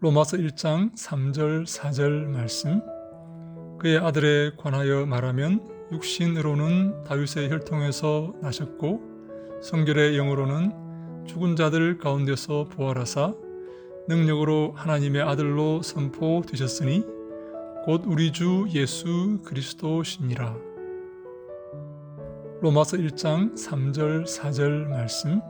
로마서 1장 3절 4절 말씀. 그의 아들에 관하여 말하면 육신으로는 다윗의 혈통에서 나셨고 성결의 영으로는 죽은 자들 가운데서 부활하사 능력으로 하나님의 아들로 선포되셨으니 곧 우리 주 예수 그리스도시니라. 로마서 1장 3절 4절 말씀.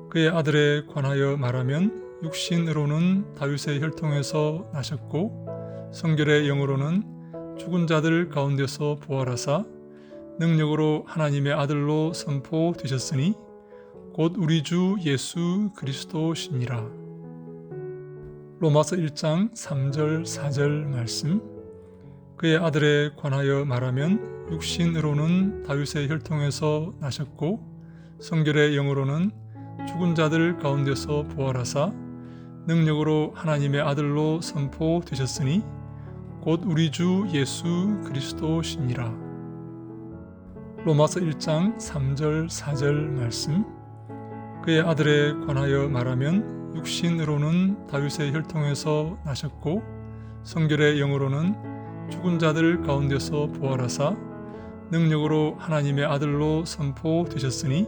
그의 아들에 관하여 말하면 육신으로는 다윗의 혈통에서 나셨고 성결의 영으로는 죽은 자들 가운데서 부활하사 능력으로 하나님의 아들로 선포되셨으니 곧 우리 주 예수 그리스도시니라. 로마서 1장 3절 4절 말씀. 그의 아들에 관하여 말하면 육신으로는 다윗의 혈통에서 나셨고 성결의 영으로는 죽은 자들 가운데서 부활하사 능력으로 하나님의 아들로 선포되셨으니 곧 우리 주 예수 그리스도시니라. 로마서 1장 3절 4절 말씀. 그의 아들에 관하여 말하면 육신으로는 다윗의 혈통에서 나셨고 성결의 영으로는 죽은 자들 가운데서 부활하사 능력으로 하나님의 아들로 선포되셨으니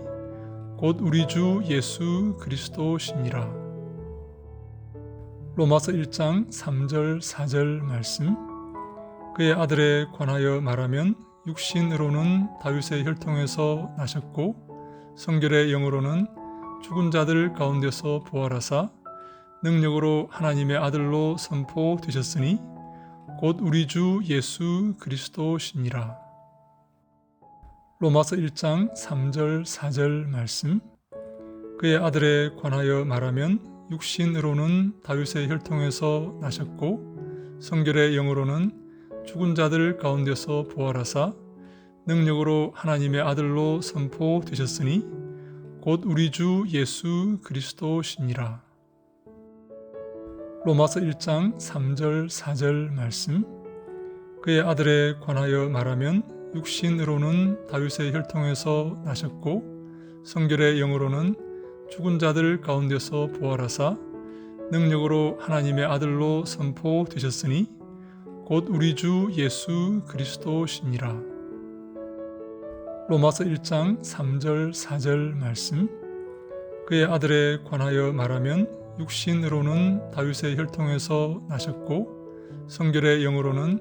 곧 우리 주 예수 그리스도시니라. 로마서 1장 3절 4절 말씀. 그의 아들에 관하여 말하면 육신으로는 다윗의 혈통에서 나셨고 성결의 영으로는 죽은 자들 가운데서 부활하사 능력으로 하나님의 아들로 선포되셨으니 곧 우리 주 예수 그리스도시니라. 로마서 1장 3절 4절 말씀. 그의 아들에 관하여 말하면 육신으로는 다윗의 혈통에서 나셨고 성결의 영으로는 죽은 자들 가운데서 부활하사 능력으로 하나님의 아들로 선포되셨으니 곧 우리 주 예수 그리스도시니라. 로마서 1장 3절 4절 말씀. 그의 아들에 관하여 말하면 육신으로는 다윗의 혈통에서 나셨고 성결의 영으로는 죽은 자들 가운데서 부활하사 능력으로 하나님의 아들로 선포되셨으니 곧 우리 주 예수 그리스도시니라. 로마서 1장 3절 4절 말씀. 그의 아들에 관하여 말하면 육신으로는 다윗의 혈통에서 나셨고 성결의 영으로는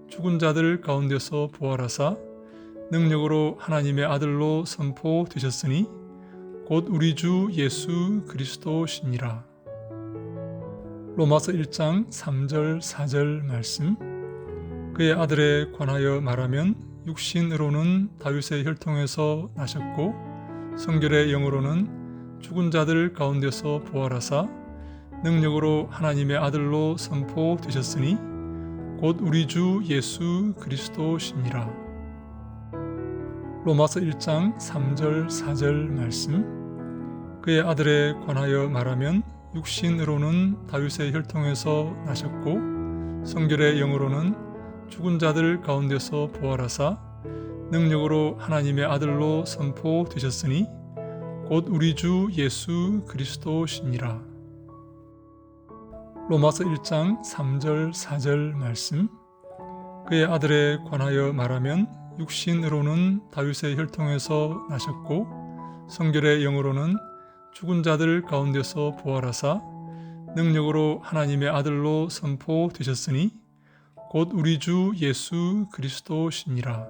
죽은 자들 가운데서 부활하사 능력으로 하나님의 아들로 선포되셨으니 곧 우리 주 예수 그리스도시니라. 로마서 1장 3절 4절 말씀. 그의 아들에 관하여 말하면 육신으로는 다윗의 혈통에서 나셨고 성결의 영으로는 죽은 자들 가운데서 부활하사 능력으로 하나님의 아들로 선포되셨으니 곧 우리 주 예수 그리스도시니라. 로마서 1장 3절 4절 말씀. 그의 아들에 관하여 말하면 육신으로는 다윗의 혈통에서 나셨고 성결의 영으로는 죽은 자들 가운데서 부활하사 능력으로 하나님의 아들로 선포되셨으니 곧 우리 주 예수 그리스도시니라. 로마서 1장 3절 4절 말씀. 그의 아들에 관하여 말하면 육신으로는 다윗의 혈통에서 나셨고 성결의 영으로는 죽은 자들 가운데서 부활하사 능력으로 하나님의 아들로 선포되셨으니 곧 우리 주 예수 그리스도시니라.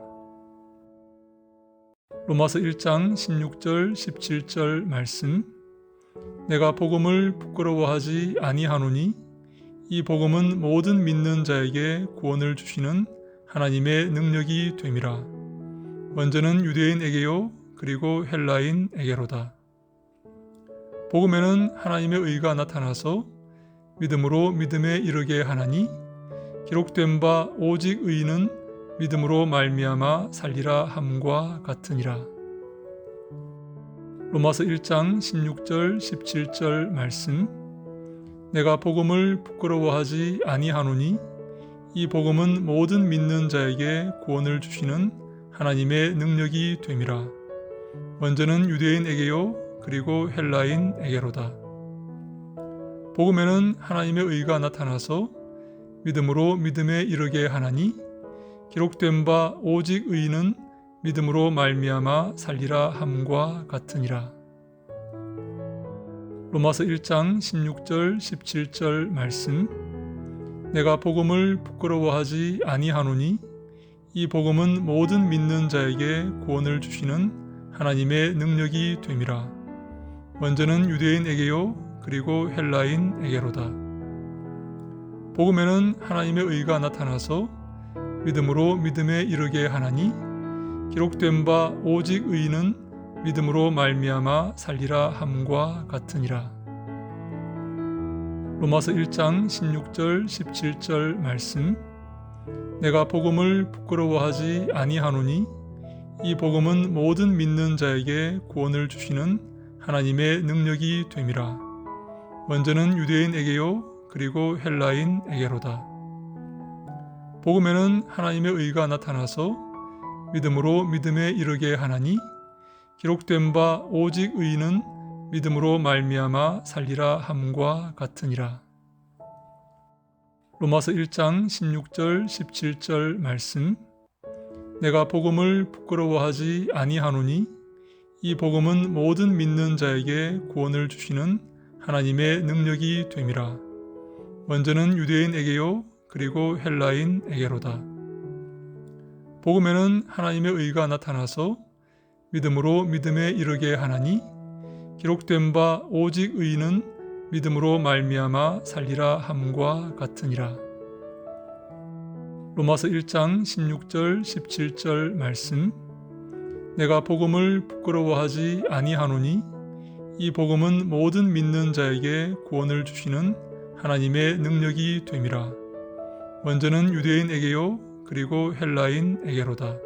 로마서 1장 16절 17절 말씀. 내가 복음을 부끄러워하지 아니하노니 이 복음은 모든 믿는 자에게 구원을 주시는 하나님의 능력이 됨이라. 먼저는 유대인에게요 그리고 헬라인에게로다. 복음에는 하나님의 의가 나타나서 믿음으로 믿음에 이르게 하나니 기록된 바 오직 의인은 믿음으로 말미암아 살리라 함과 같으니라. 로마서 1장 16절 17절 말씀. 내가 복음을 부끄러워하지 아니하노니 이 복음은 모든 믿는 자에게 구원을 주시는 하나님의 능력이 됨이라. 먼저는 유대인에게요 그리고 헬라인에게로다. 복음에는 하나님의 의가 나타나서 믿음으로 믿음에 이르게 하나니 기록된 바 오직 의인은 믿음으로 말미암아 살리라 함과 같으니라. 로마서 1장 16절 17절 말씀. 내가 복음을 부끄러워하지 아니하노니 이 복음은 모든 믿는 자에게 구원을 주시는 하나님의 능력이 됨이라. 먼저는 유대인에게요 그리고 헬라인에게로다. 복음에는 하나님의 의가 나타나서 믿음으로 믿음에 이르게 하나니 기록된 바 오직 의인은 믿음으로 말미암아 살리라 함과 같으니라. 로마서 1장 16절 17절 말씀. 내가 복음을 부끄러워하지 아니하노니 이 복음은 모든 믿는 자에게 구원을 주시는 하나님의 능력이 됨이라. 먼저는 유대인에게요 그리고 헬라인에게로다. 복음에는 하나님의 의가 나타나서 믿음으로 믿음에 이르게 하나니 기록된 바 오직 의인은 믿음으로 말미암아 살리라 함과 같으니라. 로마서 1장 16절 17절 말씀. 내가 복음을 부끄러워하지 아니하노니 이 복음은 모든 믿는 자에게 구원을 주시는 하나님의 능력이 됨이라. 먼저는 유대인에게요 그리고 헬라인에게로다. 복음에는 하나님의 의가 나타나서 믿음으로 믿음에 이르게 하나니 기록된 바 오직 의인은 믿음으로 말미암아 살리라 함과 같으니라. 로마서 1장 16절 17절 말씀. 내가 복음을 부끄러워하지 아니하노니 이 복음은 모든 믿는 자에게 구원을 주시는 하나님의 능력이 됨이라. 먼저는 유대인에게요 그리고 헬라인에게로다.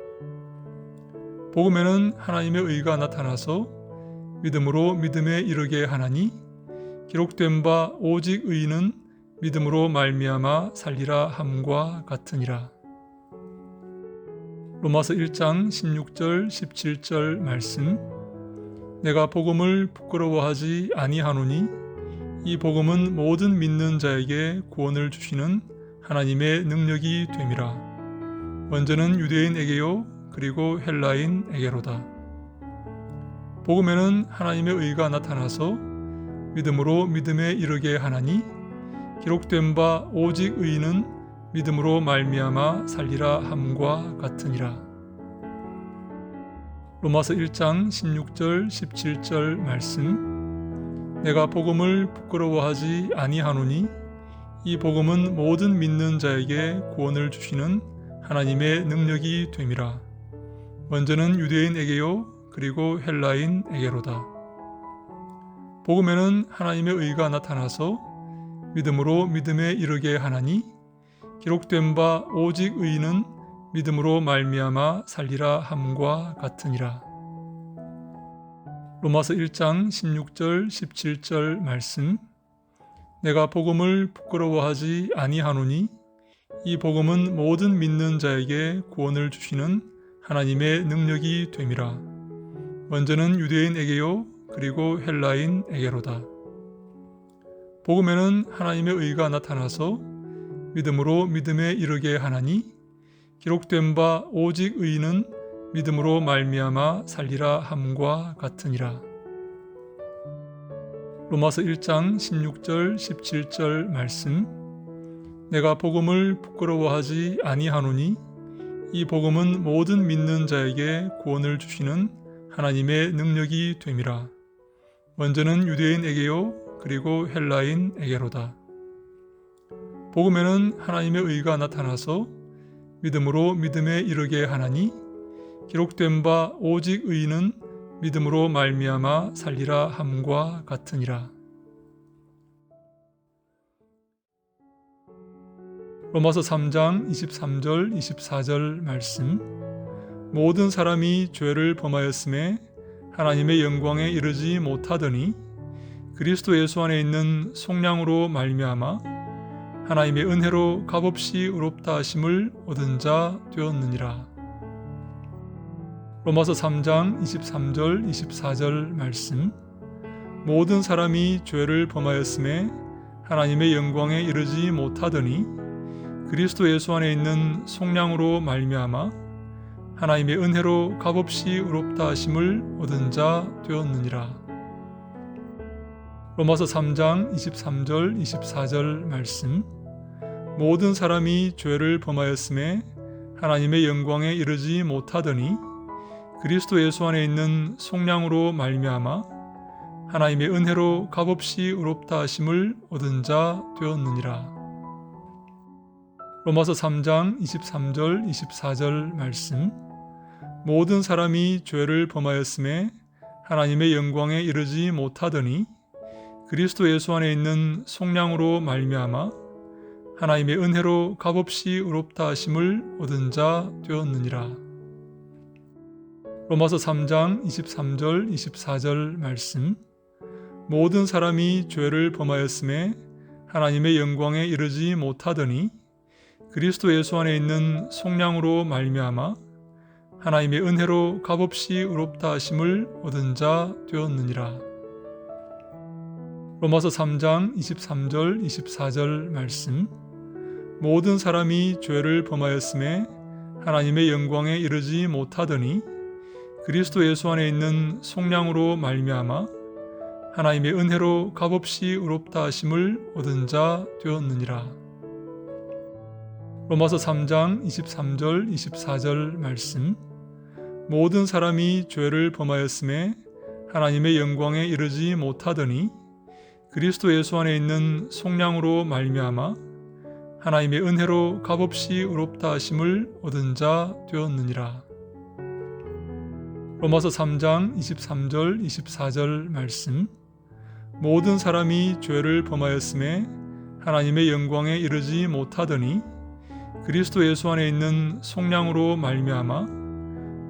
복음에는 하나님의 의가 나타나서 믿음으로 믿음에 이르게 하나니 기록된 바 오직 의인은 믿음으로 말미암아 살리라 함과 같으니라. 로마서 1장 16절 17절 말씀. 내가 복음을 부끄러워하지 아니하노니 이 복음은 모든 믿는 자에게 구원을 주시는 하나님의 능력이 됨이라. 먼저는 유대인에게요 그리고 헬라인에게로다. 복음에는 하나님의 의가 나타나서 믿음으로 믿음에 이르게 하나니 기록된 바 오직 의인은 믿음으로 말미암아 살리라 함과 같으니라. 로마서 1장 16절 17절 말씀. 내가 복음을 부끄러워하지 아니하노니 이 복음은 모든 믿는 자에게 구원을 주시는 하나님의 능력이 됨이라. 먼저는 유대인에게요 그리고 헬라인에게로다. 복음에는 하나님의 의가 나타나서 믿음으로 믿음에 이르게 하나니 기록된 바 오직 의인은 믿음으로 말미암아 살리라 함과 같으니라. 로마서 1장 16절 17절 말씀. 내가 복음을 부끄러워하지 아니하노니 이 복음은 모든 믿는 자에게 구원을 주시는 하나님의 능력이 됨이라. 먼저는 유대인에게요 그리고 헬라인에게로다. 복음에는 하나님의 의가 나타나서 믿음으로 믿음에 이르게 하나니 기록된 바 오직 의인은 믿음으로 말미암아 살리라 함과 같으니라. 로마서 1장 16절 17절 말씀. 내가 복음을 부끄러워하지 아니하노니 이 복음은 모든 믿는 자에게 구원을 주시는 하나님의 능력이 됨이라. 먼저는 유대인에게요 그리고 헬라인에게로다. 복음에는 하나님의 의가 나타나서 믿음으로 믿음에 이르게 하나니 기록된 바 오직 의인은 믿음으로 말미암아 살리라 함과 같으니라. 로마서 3장 23절 24절 말씀. 모든 사람이 죄를 범하였음에 하나님의 영광에 이르지 못하더니 그리스도 예수 안에 있는 속량으로 말미암아 하나님의 은혜로 값없이 의롭다 하심을 얻은 자 되었느니라. 로마서 3장 23절 24절 말씀. 모든 사람이 죄를 범하였음에 하나님의 영광에 이르지 못하더니 그리스도 예수 안에 있는 속량으로 말미암아 하나님의 은혜로 값없이 의롭다 하심을 얻은 자 되었느니라. 로마서 3장 23절 24절 말씀. 모든 사람이 죄를 범하였음에 하나님의 영광에 이르지 못하더니 그리스도 예수 안에 있는 속량으로 말미암아 하나님의 은혜로 값없이 의롭다 하심을 얻은 자 되었느니라. 로마서 3장 23절 24절 말씀. 모든 사람이 죄를 범하였음에 하나님의 영광에 이르지 못하더니 그리스도 예수 안에 있는 속량으로 말미암아 하나님의 은혜로 값없이 의롭다 하심을 얻은 자 되었느니라. 로마서 3장 23절 24절 말씀. 모든 사람이 죄를 범하였음에 하나님의 영광에 이르지 못하더니 그리스도 예수 안에 있는 속량으로 말미암아 하나님의 은혜로 값없이 의롭다 하심을 얻은 자 되었느니라. 로마서 3장 23절 24절 말씀. 모든 사람이 죄를 범하였음에 하나님의 영광에 이르지 못하더니 그리스도 예수 안에 있는 속량으로 말미암아 하나님의 은혜로 값없이 의롭다 하심을 얻은 자 되었느니라. 로마서 3장 23절 24절 말씀. 모든 사람이 죄를 범하였음에 하나님의 영광에 이르지 못하더니 그리스도 예수 안에 있는 속량으로 말미암아 하나님의 은혜로 값없이 의롭다 하심을 얻은 자 되었느니라. 로마서 3장 23절 24절 말씀. 모든 사람이 죄를 범하였음에 하나님의 영광에 이르지 못하더니 그리스도 예수 안에 있는 속량으로 말미암아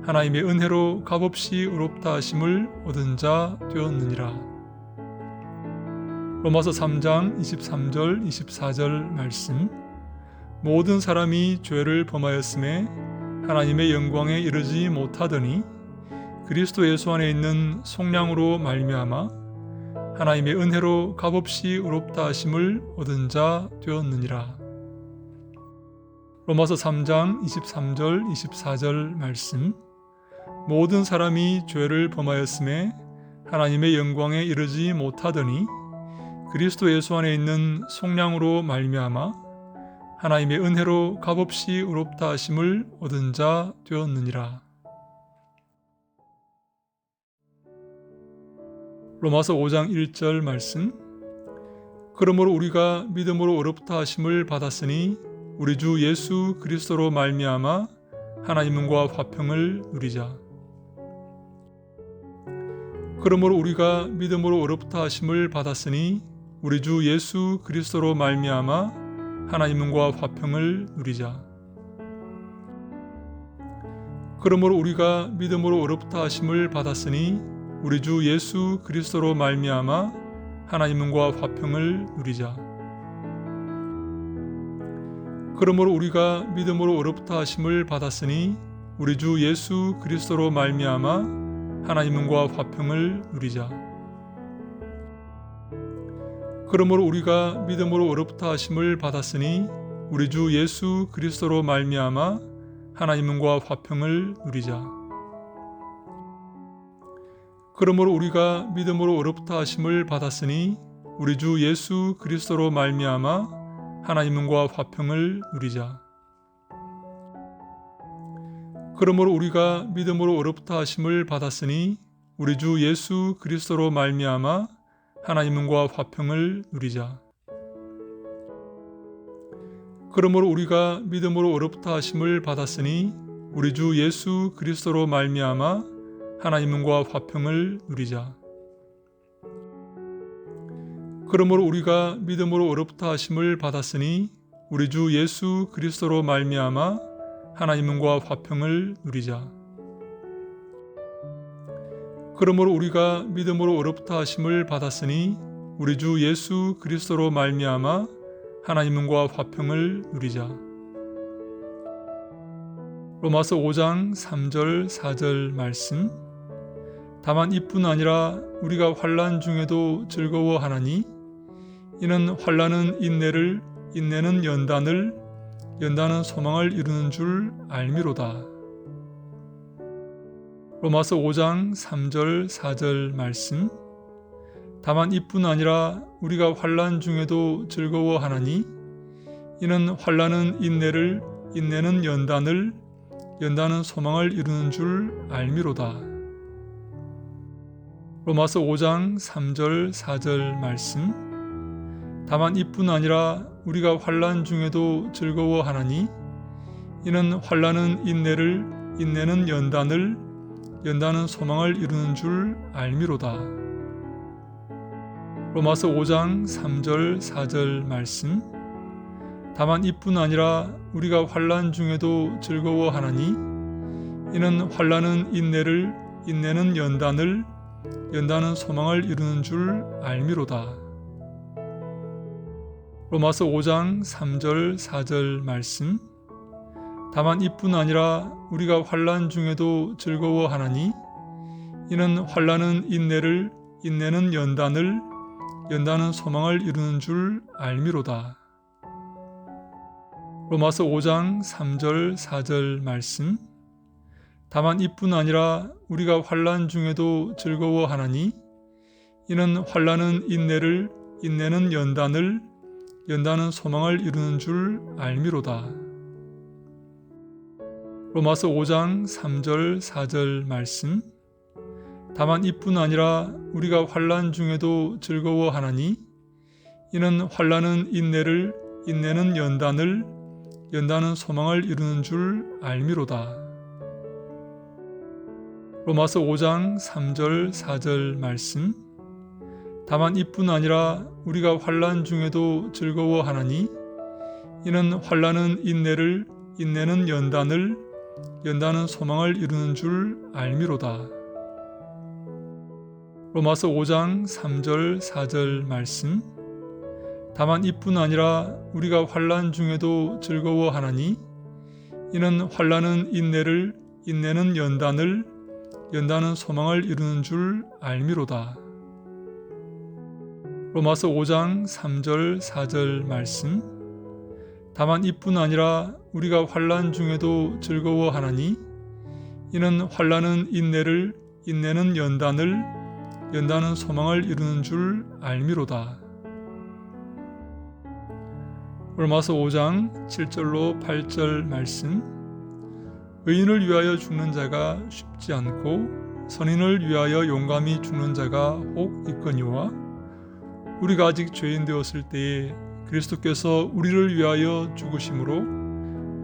하나님의 은혜로 값없이 의롭다 하심을 얻은 자 되었느니라. 로마서 3장 23절 24절 말씀. 모든 사람이 죄를 범하였음에 하나님의 영광에 이르지 못하더니 그리스도 예수 안에 있는 속량으로 말미암아 하나님의 은혜로 값없이 의롭다 하심을 얻은 자 되었느니라. 로마서 3장 23절 24절 말씀. 모든 사람이 죄를 범하였음에 하나님의 영광에 이르지 못하더니 그리스도 예수 안에 있는 속량으로 말미암아 하나님의 은혜로 값없이 의롭다 하심을 얻은 자 되었느니라. 로마서 5장 1절 말씀. 그러므로 우리가 믿음으로 의롭다 하심을 받았으니 우리 주 예수 그리스도로 말미암아 하나님과 화평을 누리자. 그러므로 우리가 믿음으로 의롭다 하심을 받았으니 우리 주 예수 그리스도로 말미암아 하나님과 화평을 누리자. 그러므로 우리가 믿음으로 의롭다 하심을 받았으니 우리 주 예수 그리스도로 말미암아 하나님과 화평을 누리자. 그러므로 우리가 믿음으로 의롭다 하심을 받았으니 우리 주 예수 그리스도로 말미암아 하나님과 화평을 누리자. 그러므로 우리가 믿음으로 의롭다 하심을 받았으니 우리 주 예수 그리스도로 말미암아 하나님과 화평을 누리자. 그러므로 우리가 믿음으로 의롭다 하심을 받았으니 우리 주 예수 그리스도로 말미암아 하나님과 화평을 누리자. 그러므로 우리가 믿음으로 의롭다 하심을 받았으니 우리 주 예수 그리스도로 말미암아 하나님과 화평을 누리자. 그러므로 우리가 믿음으로 의롭다 하심을 받았으니 우리 주 예수 그리스도로 말미암아 하나님과 화평을 누리자. 그러므로 우리가 믿음으로 의롭다 하심을 받았으니 우리 주 예수 그리스도로 말미암아 하나님과 화평을 누리자. 그러므로 우리가 믿음으로 의롭다 하심을 받았으니 우리 주 예수 그리스도로 말미암아 하나님과 화평을 누리자. 로마서 5장 3절 4절 말씀. 다만 이뿐 아니라 우리가 환난 중에도 즐거워하나니 이는 환난은 인내를, 인내는 연단을, 연단은 소망을 이루는 줄 알미로다. 로마서 5장 3절 4절 말씀. 다만 이뿐 아니라 우리가 환난 중에도 즐거워하나니 이는 환난은 인내를, 인내는 연단을, 연단은 소망을 이루는 줄 알미로다. 로마서 5장 3절 4절 말씀. 다만 이뿐 아니라 우리가 환난 중에도 즐거워하나니 이는 환난은 인내를, 인내는 연단을, 연단은 소망을 이루는 줄 알미로다. 로마서 5장 3절 4절 말씀. 다만 이뿐 아니라 우리가 환난 중에도 즐거워하나니 이는 환난은 인내를, 인내는 연단을, 연단은 소망을 이루는 줄 알미로다. 로마서 5장 3절 4절 말씀. 다만 이뿐 아니라 우리가 환난 중에도 즐거워하나니 이는 환난은 인내를, 인내는 연단을, 연단은 소망을 이루는 줄 알미로다. 로마서 5장 3절 4절 말씀. 다만 이뿐 아니라 우리가 환난 중에도 즐거워하나니 이는 환난은 인내를, 인내는 연단을, 연단은 소망을 이루는 줄 알미로다. 로마서 5장 3절 4절 말씀. 다만 이뿐 아니라 우리가 환난 중에도 즐거워하나니 이는 환난은 인내를, 인내는 연단을, 연단은 소망을 이루는 줄 알미로다. 로마서 5장 3절 4절 말씀. 다만 이뿐 아니라 우리가 환난 중에도 즐거워하나니 이는 환난은 인내를, 인내는 연단을, 연단은 소망을 이루는 줄 알미로다. 로마서 5장 3절 4절 말씀. 다만 이뿐 아니라 우리가 환난 중에도 즐거워하나니 이는 환난은 인내를, 인내는 연단을, 연단은 소망을 이루는 줄 알미로다. 로마서 5장 3절 4절 말씀. 다만 이뿐 아니라 우리가 환난 중에도 즐거워하나니 이는 환난은 인내를, 인내는 연단을, 연단은 소망을 이루는 줄 알미로다. 로마서 5장 7절로 8절 말씀. 의인을 위하여 죽는 자가 쉽지 않고 선인을 위하여 용감히 죽는 자가 혹 있거니와 우리가 아직 죄인 되었을 때에 그리스도께서 우리를 위하여 죽으심으로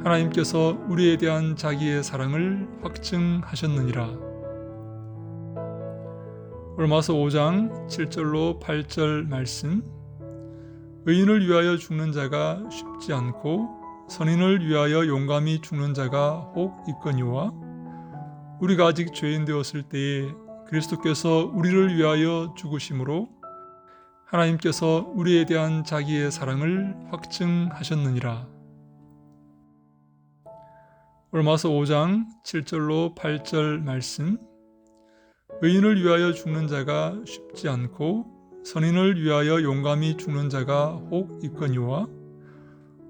하나님께서 우리에 대한 자기의 사랑을 확증하셨느니라. 로마서 5장 7절로 8절 말씀. 의인을 위하여 죽는 자가 쉽지 않고 선인을 위하여 용감히 죽는 자가 혹 있거니와 우리가 아직 죄인 되었을 때에 그리스도께서 우리를 위하여 죽으심으로 하나님께서 우리에 대한 자기의 사랑을 확증하셨느니라. 로마서 5장 7절로 8절 말씀. 의인을 위하여 죽는 자가 쉽지 않고 선인을 위하여 용감히 죽는 자가 혹 있거니와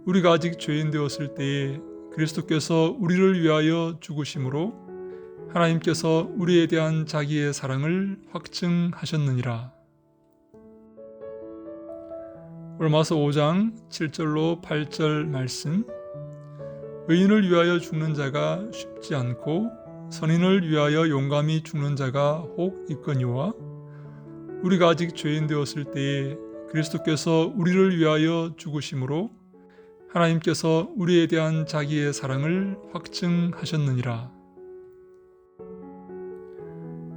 우리가 아직 죄인 되었을 때에 그리스도께서 우리를 위하여 죽으심으로 하나님께서 우리에 대한 자기의 사랑을 확증하셨느니라. 로마서 5장 7절로 8절 말씀. 의인을 위하여 죽는 자가 쉽지 않고 선인을 위하여 용감히 죽는 자가 혹 있거니와 우리가 아직 죄인 되었을 때에 그리스도께서 우리를 위하여 죽으심으로 하나님께서 우리에 대한 자기의 사랑을 확증하셨느니라.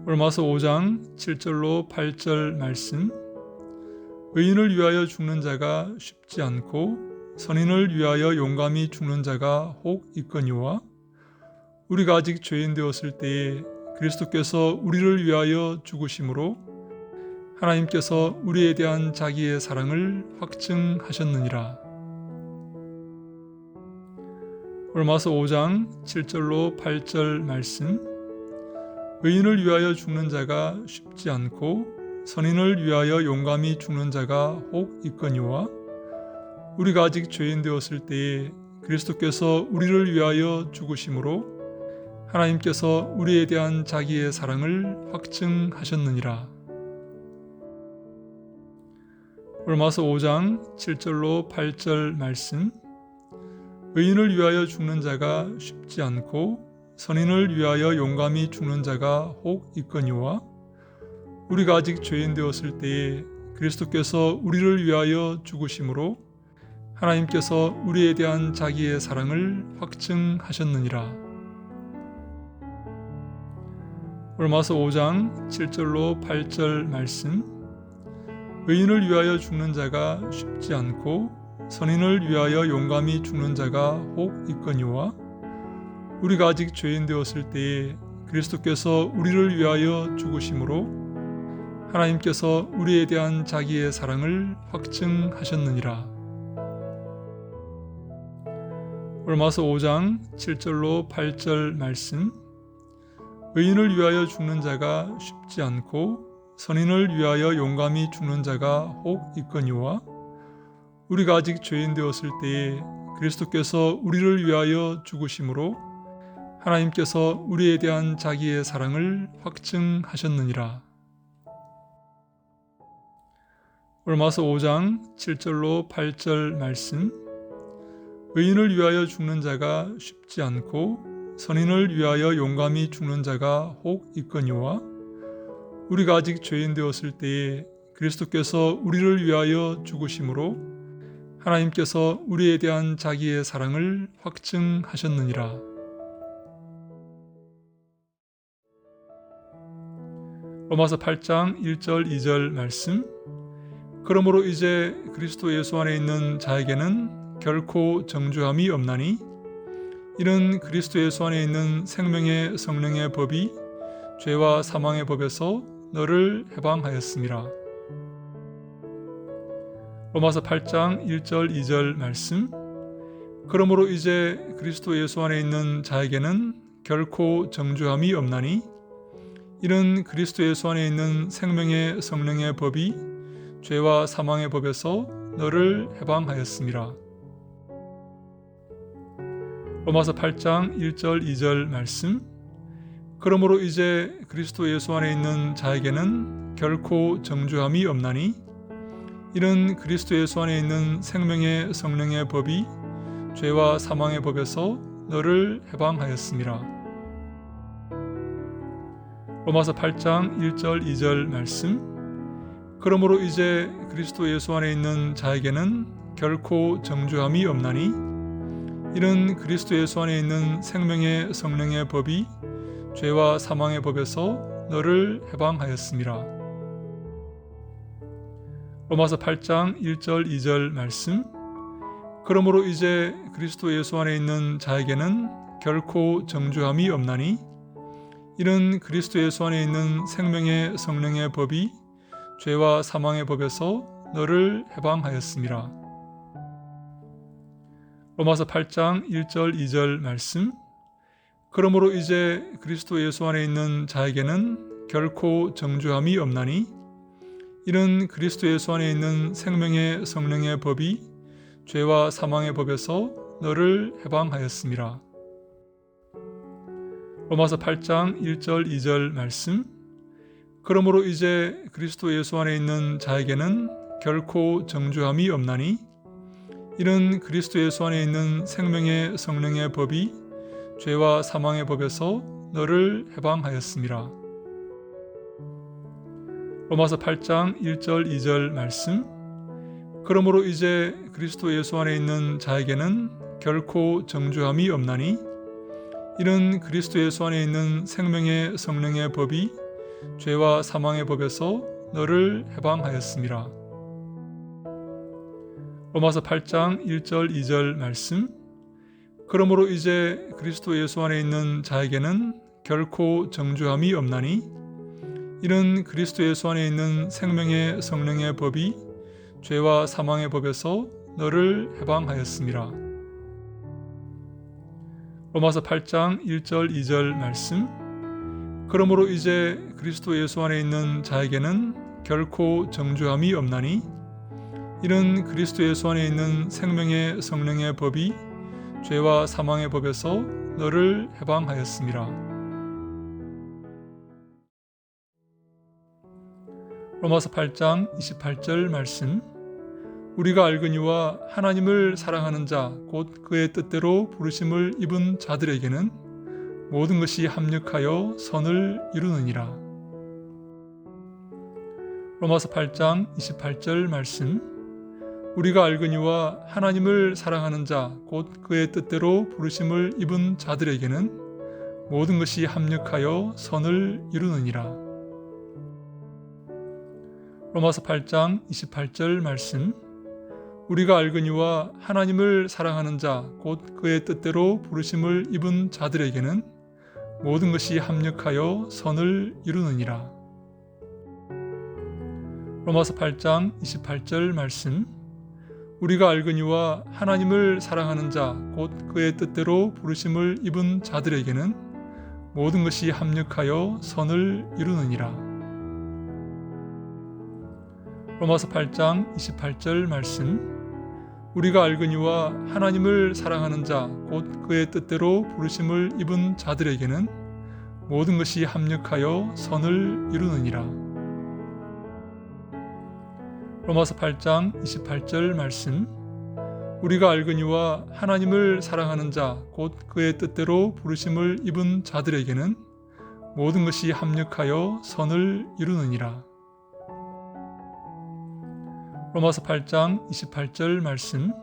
로마서 5장 7절로 8절 말씀. 의인을 위하여 죽는 자가 쉽지 않고 선인을 위하여 용감히 죽는 자가 혹 있거니와 우리가 아직 죄인 되었을 때에 그리스도께서 우리를 위하여 죽으심으로 하나님께서 우리에 대한 자기의 사랑을 확증하셨느니라. 로마서 5장 7절로 8절 말씀. 의인을 위하여 죽는 자가 쉽지 않고 선인을 위하여 용감히 죽는 자가 혹 있거니와 우리가 아직 죄인 되었을 때에 그리스도께서 우리를 위하여 죽으심으로 하나님께서 우리에 대한 자기의 사랑을 확증하셨느니라. 로마서 5장 7절로 8절 말씀. 의인을 위하여 죽는 자가 쉽지 않고 선인을 위하여 용감히 죽는 자가 혹 있거니와 우리가 아직 죄인 되었을 때에 그리스도께서 우리를 위하여 죽으심으로 하나님께서 우리에 대한 자기의 사랑을 확증하셨느니라. 로마서 5장 7절로 8절 말씀. 의인을 위하여 죽는 자가 쉽지 않고 선인을 위하여 용감히 죽는 자가 혹 있거니와 우리가 아직 죄인 되었을 때에 그리스도께서 우리를 위하여 죽으심으로 하나님께서 우리에 대한 자기의 사랑을 확증하셨느니라. 로마서 5장 7절로 8절 말씀. 의인을 위하여 죽는 자가 쉽지 않고 선인을 위하여 용감히 죽는 자가 혹 있거니와 우리가 아직 죄인 되었을 때에 그리스도께서 우리를 위하여 죽으심으로 하나님께서 우리에 대한 자기의 사랑을 확증하셨느니라. 로마서 5장 7절로 8절 말씀. 의인을 위하여 죽는 자가 쉽지 않고 선인을 위하여 용감히 죽는 자가 혹 있거니와 우리가 아직 죄인 되었을 때에 그리스도께서 우리를 위하여 죽으심으로 하나님께서 우리에 대한 자기의 사랑을 확증하셨느니라. 로마서 8장 1절 2절 말씀. 그러므로 이제 그리스도 예수 안에 있는 자에게는 결코 정죄함이 없나니 이는 그리스도 예수 안에 있는 생명의 성령의 법이 죄와 사망의 법에서 너를 해방하였습니다. 로마서 8장 1절 2절 말씀. 그러므로 이제 그리스도 예수 안에 있는 자에게는 결코 정죄함이 없나니 이는 그리스도 예수 안에 있는 생명의 성령의 법이 죄와 사망의 법에서 너를 해방하였습니다. 로마서 8장 1절 2절 말씀. 그러므로 이제 그리스도 예수 안에 있는 자에게는 결코 정죄함이 없나니 이는 그리스도 예수 안에 있는 생명의 성령의 법이 죄와 사망의 법에서 너를 해방하였습니다. 로마서 8장 1절 2절 말씀. 그러므로 이제 그리스도 예수 안에 있는 자에게는 결코 정죄함이 없나니 이는 그리스도 예수 안에 있는 생명의 성령의 법이 죄와 사망의 법에서 너를 해방하였습니다. 로마서 8장 1절 2절 말씀. 그러므로 이제 그리스도 예수 안에 있는 자에게는 결코 정죄함이 없나니 이는 그리스도 예수 안에 있는 생명의 성령의 법이 죄와 사망의 법에서 너를 해방하였습니다. 로마서 8장 1절 2절 말씀. 그러므로 이제 그리스도 예수 안에 있는 자에게는 결코 정죄함이 없나니 이는 그리스도 예수 안에 있는 생명의 성령의 법이 죄와 사망의 법에서 너를 해방하였습니다. 로마서 8장 1절 2절 말씀. 그러므로 이제 그리스도 예수 안에 있는 자에게는 결코 정죄함이 없나니 이는 그리스도 예수 안에 있는 생명의 성령의 법이 죄와 사망의 법에서 너를 해방하였습니다. 로마서 8장 1절 2절 말씀. 그러므로 이제 그리스도 예수 안에 있는 자에게는 결코 정죄함이 없나니 이는 그리스도 예수 안에 있는 생명의 성령의 법이 죄와 사망의 법에서 너를 해방하였습니다. 로마서 8장 1절 2절 말씀. 그러므로 이제 그리스도 예수 안에 있는 자에게는 결코 정죄함이 없나니 이는 그리스도 예수 안에 있는 생명의 성령의 법이 죄와 사망의 법에서 너를 해방하였습니다. 로마서 8장 1절 2절 말씀. 그러므로 이제 그리스도 예수 안에 있는 자에게는 결코 정죄함이 없나니 이는 그리스도 예수 안에 있는 생명의 성령의 법이 죄와 사망의 법에서 너를 해방하였음이라. 로마서 8장 28절 말씀. 우리가 알거니와 하나님을 사랑하는 자 곧 그의 뜻대로 부르심을 입은 자들에게는 모든 것이 합력하여 선을 이루느니라. 로마서 8장 28절 말씀. 우리가 알거니와 하나님을 사랑하는 자 곧 그의 뜻대로 부르심을 입은 자들에게는 모든 것이 합력하여 선을 이루느니라. 로마서 8장 28절 말씀. 우리가 알거니와 하나님을 사랑하는 자 곧 그의 뜻대로 부르심을 입은 자들에게는 모든 것이 합력하여 선을 이루느니라. 로마서 8장 28절 말씀. 우리가 알거니와 하나님을 사랑하는 자 곧 그의 뜻대로 부르심을 입은 자들에게는 모든 것이 합력하여 선을 이루느니라. 로마서 8장 28절 말씀. 우리가 알거니와 하나님을 사랑하는 자 곧 그의 뜻대로 부르심을 입은 자들에게는 모든 것이 합력하여 선을 이루느니라. 로마서 8장 28절 말씀. 우리가 알거니와 하나님을 사랑하는 자 곧 그의 뜻대로 부르심을 입은 자들에게는 모든 것이 합력하여 선을 이루느니라. 로마서 8장 28절 말씀.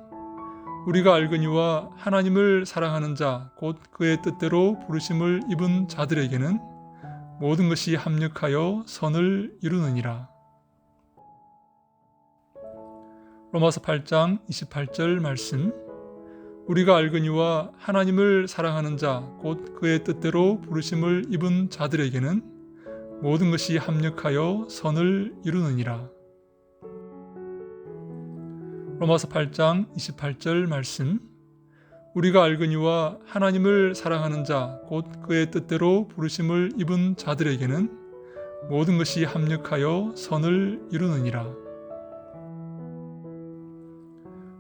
우리가 알거니와 하나님을 사랑하는 자 곧 그의 뜻대로 부르심을 입은 자들에게는 모든 것이 합력하여 선을 이루느니라. 로마서 8장 28절 말씀. 우리가 알거니와 하나님을 사랑하는 자 곧 그의 뜻대로 부르심을 입은 자들에게는 모든 것이 합력하여 선을 이루느니라. 로마서 8장 28절 말씀. 우리가 알거니와 하나님을 사랑하는 자 곧 그의 뜻대로 부르심을 입은 자들에게는 모든 것이 합력하여 선을 이루느니라.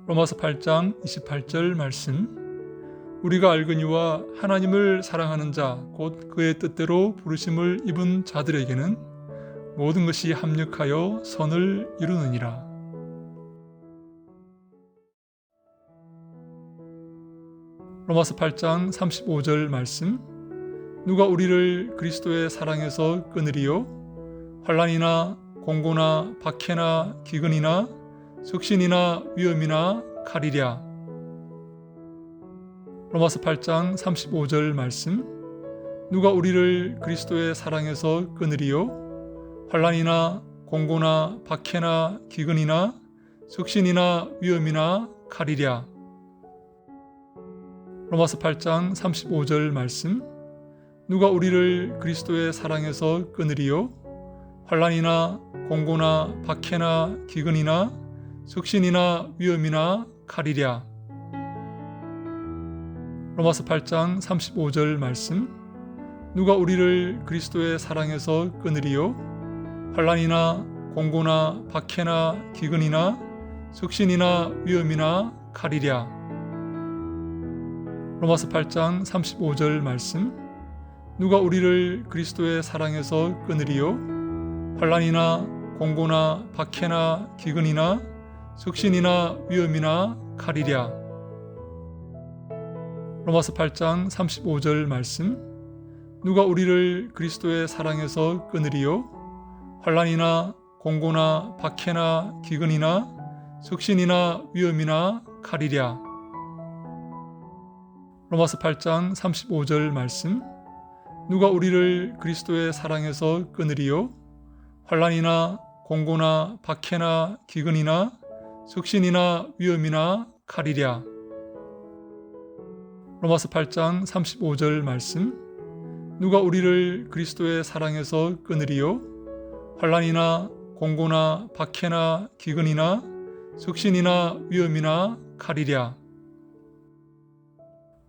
로마서 8장 28절 말씀. 우리가 알거니와 하나님을 사랑하는 자 곧 그의 뜻대로 부르심을 입은 자들에게는 모든 것이 합력하여 선을 이루느니라. 로마서 8장 35절 말씀. 누가 우리를 그리스도의 사랑에서 끊으리요? 환난이나 공고나 박해나 기근이나 적신이나 위험이나 칼이랴. 로마서 8장 35절 말씀. 누가 우리를 그리스도의 사랑에서 끊으리요? 환난이나 공고나 박해나 기근이나 적신이나 위험이나 칼이랴. 로마서 8장 35절 말씀. 누가 우리를 그리스도의 사랑에서 끊으리요? 환난이나 공고나 박해나 기근이나 적신이나 위험이나 칼이랴. 로마서 8장 35절 말씀. 누가 우리를 그리스도의 사랑에서 끊으리요? 환난이나 공고나 박해나 기근이나 적신이나 위험이나 칼이랴. 로마서 8장 35절 말씀. 누가 우리를 그리스도의 사랑에서 끊으리요? 환난이나 공고나 박해나 기근이나 적신이나 위험이나 칼이랴. 로마서 8장 35절 말씀. 누가 우리를 그리스도의 사랑에서 끊으리요? 환난이나 공고나 박해나 기근이나 적신이나 위험이나 칼이랴. 로마서 8장 35절 말씀. 누가 우리를 그리스도의 사랑에서 끊으리요? 환난이나 공고나 박해나 기근이나 적신이나 위험이나 칼이랴. 로마서 8장 35절 말씀. 누가 우리를 그리스도의 사랑에서 끊으리요? 환난이나 공고나 박해나 기근이나 적신이나 위험이나 칼이랴.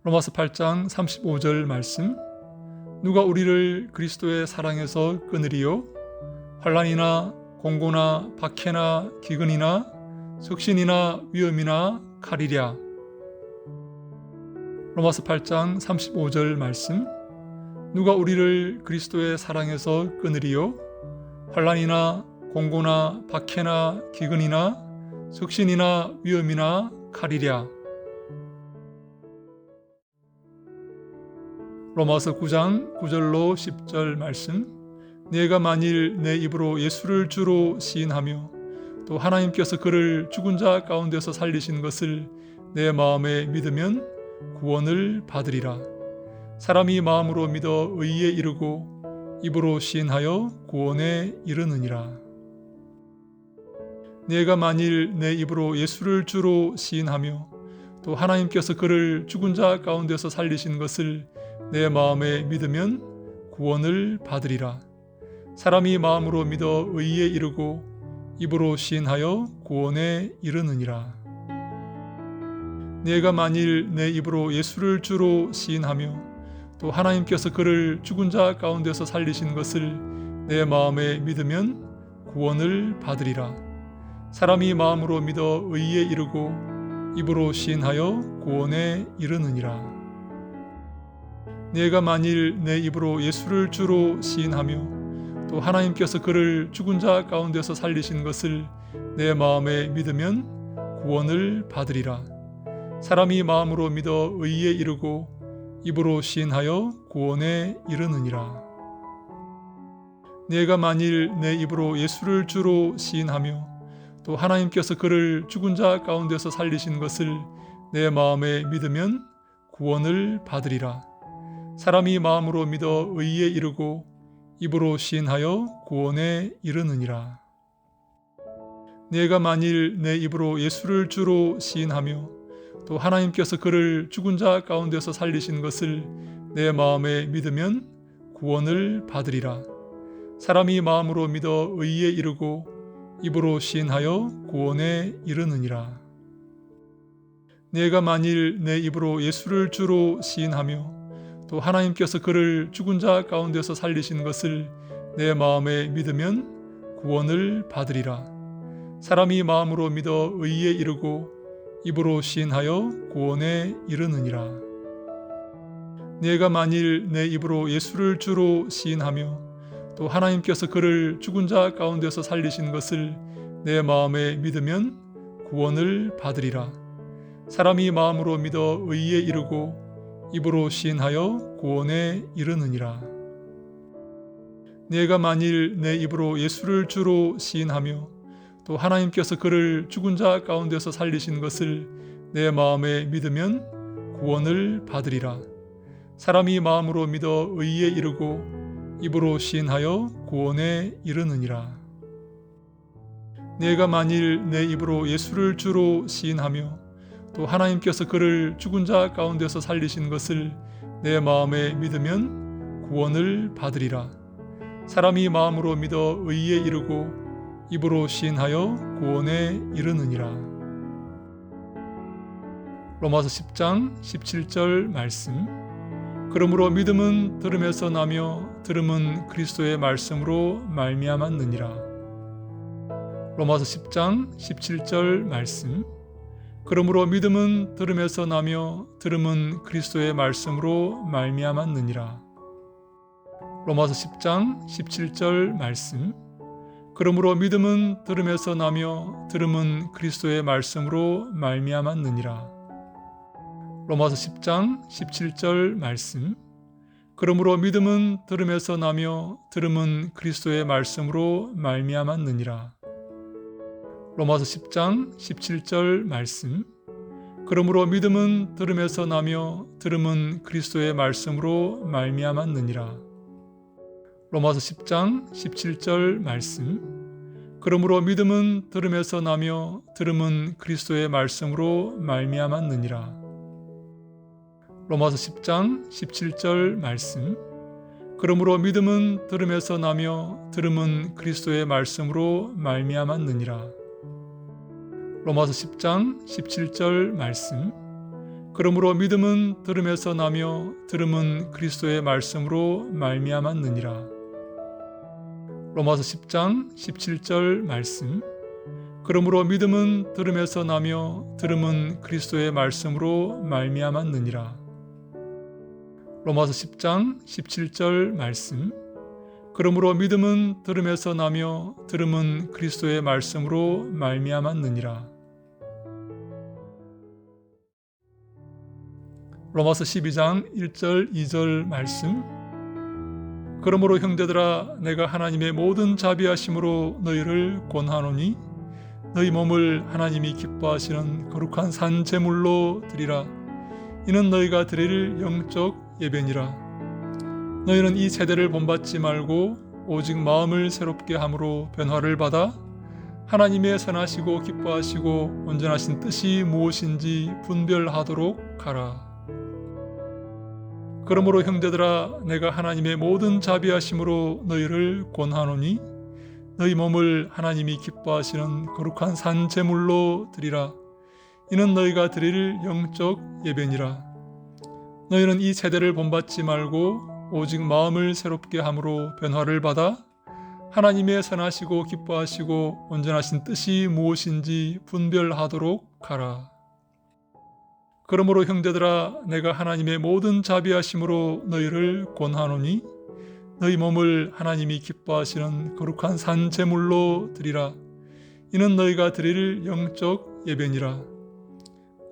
로마서 8장 35절 말씀. 누가 우리를 그리스도의 사랑에서 끊으리요? 환난이나 공고나 박해나 기근이나 적신이나 위험이나 칼이랴. 로마서 8장 35절 말씀. 누가 우리를 그리스도의 사랑에서 끊으리요? 환난이나 공고나 박해나 기근이나 적신이나 위험이나 칼이랴. 로마서 9장 9절로 10절 말씀. 내가 만일 내 입으로 예수를 주로 시인하며 또 하나님께서 그를 죽은 자 가운데서 살리신 것을 내 마음에 믿으면 구원을 받으리라. 사람이 마음으로 믿어 의에 이르고 입으로 시인하여 구원에 이르느니라. 내가 만일 내 입으로 예수를 주로 시인하며 또 하나님께서 그를 죽은 자 가운데서 살리신 것을 내 마음에 믿으면 구원을 받으리라. 사람이 마음으로 믿어 의에 이르고 입으로 시인하여 구원에 이르느니라. 내가 만일 내 입으로 예수를 주로 시인하며 또 하나님께서 그를 죽은 자 가운데서 살리신 것을 내 마음에 믿으면 구원을 받으리라. 사람이 마음으로 믿어 의에 이르고 입으로 시인하여 구원에 이르느니라. 내가 만일 내 입으로 예수를 주로 시인하며 또 하나님께서 그를 죽은 자 가운데서 살리신 것을 내 마음에 믿으면 구원을 받으리라. 사람이 마음으로 믿어 의에 이르고 입으로 시인하여 구원에 이르느니라. 내가 만일 내 입으로 예수를 주로 시인하며 또 하나님께서 그를 죽은 자 가운데서 살리신 것을 내 마음에 믿으면 구원을 받으리라. 사람이 마음으로 믿어 의에 이르고 입으로 시인하여 구원에 이르느니라. 내가 만일 내 입으로 예수를 주로 시인하며 또 하나님께서 그를 죽은 자 가운데서 살리신 것을 내 마음에 믿으면 구원을 받으리라. 사람이 마음으로 믿어 의에 이르고 입으로 시인하여 구원에 이르느니라. 내가 만일 내 입으로 예수를 주로 시인하며 또 하나님께서 그를 죽은 자 가운데서 살리신 것을 내 마음에 믿으면 구원을 받으리라. 사람이 마음으로 믿어 의에 이르고 입으로 시인하여 구원에 이르느니라. 내가 만일 내 입으로 예수를 주로 시인하며 또 하나님께서 그를 죽은 자 가운데서 살리신 것을 내 마음에 믿으면 구원을 받으리라. 사람이 마음으로 믿어 의에 이르고 입으로 시인하여 구원에 이르느니라. 내가 만일 내 입으로 예수를 주로 시인하며 또 하나님께서 그를 죽은 자 가운데서 살리신 것을 내 마음에 믿으면 구원을 받으리라. 사람이 마음으로 믿어 의에 이르고 입으로 시인하여 구원에 이르느니라. 내가 만일 내 입으로 예수를 주로 시인하며 또 하나님께서 그를 죽은 자 가운데서 살리신 것을 내 마음에 믿으면 구원을 받으리라. 사람이 마음으로 믿어 의에 이르고 입으로 시인하여 구원에 이르느니라. 로마서 10장 17절 말씀. 그러므로 믿음은 들음에서 나며 들음은 그리스도의 말씀으로 말미암았느니라. 로마서 10장 17절 말씀. 그러므로 믿음은 들음에서 나며 들음은 그리스도의 말씀으로 말미암았느니라. 로마서 10장 17절 말씀. 그러므로 믿음은 들음에서 나며 들음은 그리스도의 말씀으로 말미암았느니라. 로마서 10장 17절 말씀. 그러므로 믿음은 들음에서 나며 들음은 그리스도의 말씀으로 말미암았느니라. 로마서 10장 17절 말씀. 그러므로 믿음은 들음에서 나며 들음은 그리스도의 말씀으로 말미암았느니라. 로마서 10장 17절 말씀. 그러므로 믿음은 들음에서 나며 들음은 그리스도의 말씀으로 말미암았느니라. 로마서 10장 17절 말씀. 그러므로 믿음은 들음에서 나며 들음은 그리스도의 말씀으로 말미암았느니라. 로마서 10장 17절 말씀. 그러므로 믿음은 들음에서 나며 들음은 그리스도의 말씀으로 말미암았느니라. 로마서 10장 17절 말씀. 그러므로 믿음은 들음에서 나며 들음은 그리스도의 말씀으로 말미암았느니라. 로마서 10장 17절 말씀. 그러므로 믿음은 들음에서 나며 들음은 그리스도의 말씀으로 말미암았느니라. 로마서 12장 1절 2절 말씀. 그러므로 형제들아 내가 하나님의 모든 자비하심으로 너희를 권하노니 너희 몸을 하나님이 기뻐하시는 거룩한 산 제물로 드리라. 이는 너희가 드릴 영적 예배니라. 너희는 이 세대를 본받지 말고 오직 마음을 새롭게 함으로 변화를 받아 하나님의 선하시고 기뻐하시고 온전하신 뜻이 무엇인지 분별하도록 하라. 그러므로 형제들아 내가 하나님의 모든 자비하심으로 너희를 권하노니 너희 몸을 하나님이 기뻐하시는 거룩한 산 제물로 드리라. 이는 너희가 드릴 영적 예배니라. 너희는 이 세대를 본받지 말고 오직 마음을 새롭게 함으로 변화를 받아 하나님의 선하시고 기뻐하시고 온전하신 뜻이 무엇인지 분별하도록 하라. 그러므로 형제들아 내가 하나님의 모든 자비하심으로 너희를 권하노니 너희 몸을 하나님이 기뻐하시는 거룩한 산 제물로 드리라. 이는 너희가 드릴 영적 예배니라.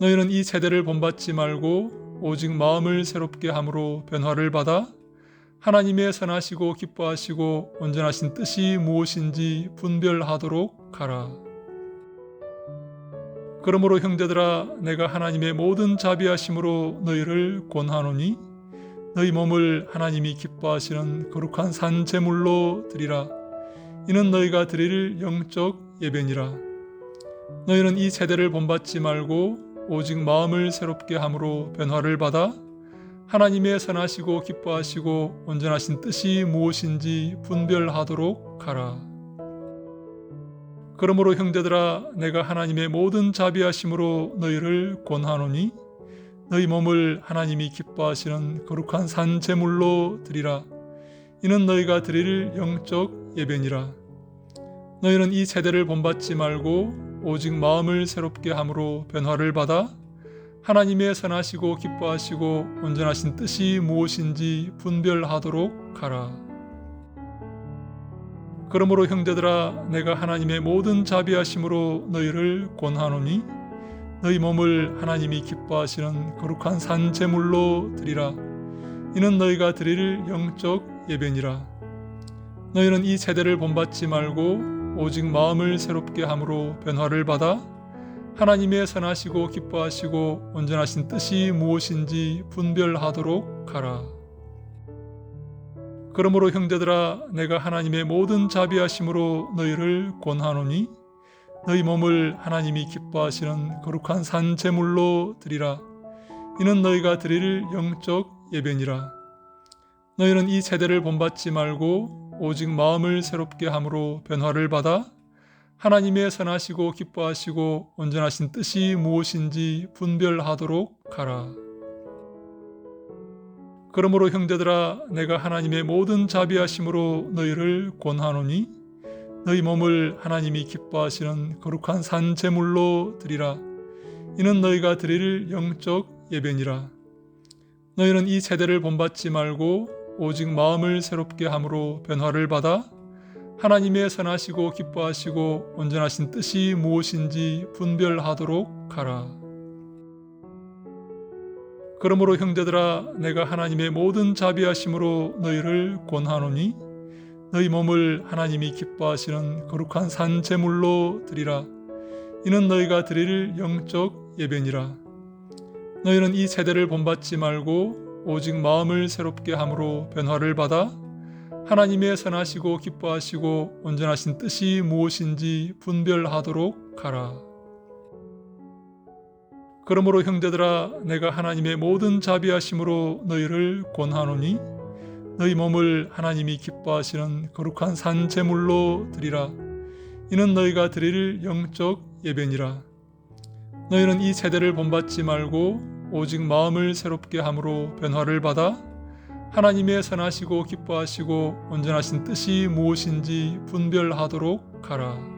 너희는 이 세대를 본받지 말고 오직 마음을 새롭게 함으로 변화를 받아 하나님의 선하시고 기뻐하시고 온전하신 뜻이 무엇인지 분별하도록 하라. 그러므로 형제들아 내가 하나님의 모든 자비하심으로 너희를 권하노니 너희 몸을 하나님이 기뻐하시는 거룩한 산 제물로 드리라. 이는 너희가 드릴 영적 예배니라. 너희는 이 세대를 본받지 말고 오직 마음을 새롭게 함으로 변화를 받아 하나님의 선하시고 기뻐하시고 온전하신 뜻이 무엇인지 분별하도록 하라. 그러므로 형제들아 내가 하나님의 모든 자비하심으로 너희를 권하노니 너희 몸을 하나님이 기뻐하시는 거룩한 산 제물로 드리라. 이는 너희가 드릴 영적 예배니라. 너희는 이 세대를 본받지 말고 오직 마음을 새롭게 함으로 변화를 받아 하나님의 선하시고 기뻐하시고 온전하신 뜻이 무엇인지 분별하도록 하라. 그러므로 형제들아 내가 하나님의 모든 자비하심으로 너희를 권하노니 너희 몸을 하나님이 기뻐하시는 거룩한 산 제물로 드리라. 이는 너희가 드릴 영적 예배니라. 너희는 이 세대를 본받지 말고 오직 마음을 새롭게 함으로 변화를 받아 하나님의 선하시고 기뻐하시고 온전하신 뜻이 무엇인지 분별하도록 하라. 그러므로 형제들아 내가 하나님의 모든 자비하심으로 너희를 권하노니 너희 몸을 하나님이 기뻐하시는 거룩한 산 제물로 드리라. 이는 너희가 드릴 영적 예배니라. 너희는 이 세대를 본받지 말고 오직 마음을 새롭게 함으로 변화를 받아 하나님의 선하시고 기뻐하시고 온전하신 뜻이 무엇인지 분별하도록 하라. 그러므로 형제들아 내가 하나님의 모든 자비하심으로 너희를 권하노니 너희 몸을 하나님이 기뻐하시는 거룩한 산 제물로 드리라. 이는 너희가 드릴 영적 예배니라. 너희는 이 세대를 본받지 말고 오직 마음을 새롭게 함으로 변화를 받아 하나님의 선하시고 기뻐하시고 온전하신 뜻이 무엇인지 분별하도록 하라. 그러므로 형제들아 내가 하나님의 모든 자비하심으로 너희를 권하노니 너희 몸을 하나님이 기뻐하시는 거룩한 산 제물로 드리라. 이는 너희가 드릴 영적 예배니라. 너희는 이 세대를 본받지 말고 오직 마음을 새롭게 함으로 변화를 받아 하나님의 선하시고 기뻐하시고 온전하신 뜻이 무엇인지 분별하도록 하라. 그러므로 형제들아 내가 하나님의 모든 자비하심으로 너희를 권하노니 너희 몸을 하나님이 기뻐하시는 거룩한 산 제물로 드리라. 이는 너희가 드릴 영적 예배니라. 너희는 이 세대를 본받지 말고 오직 마음을 새롭게 함으로 변화를 받아 하나님의 선하시고 기뻐하시고 온전하신 뜻이 무엇인지 분별하도록 하라.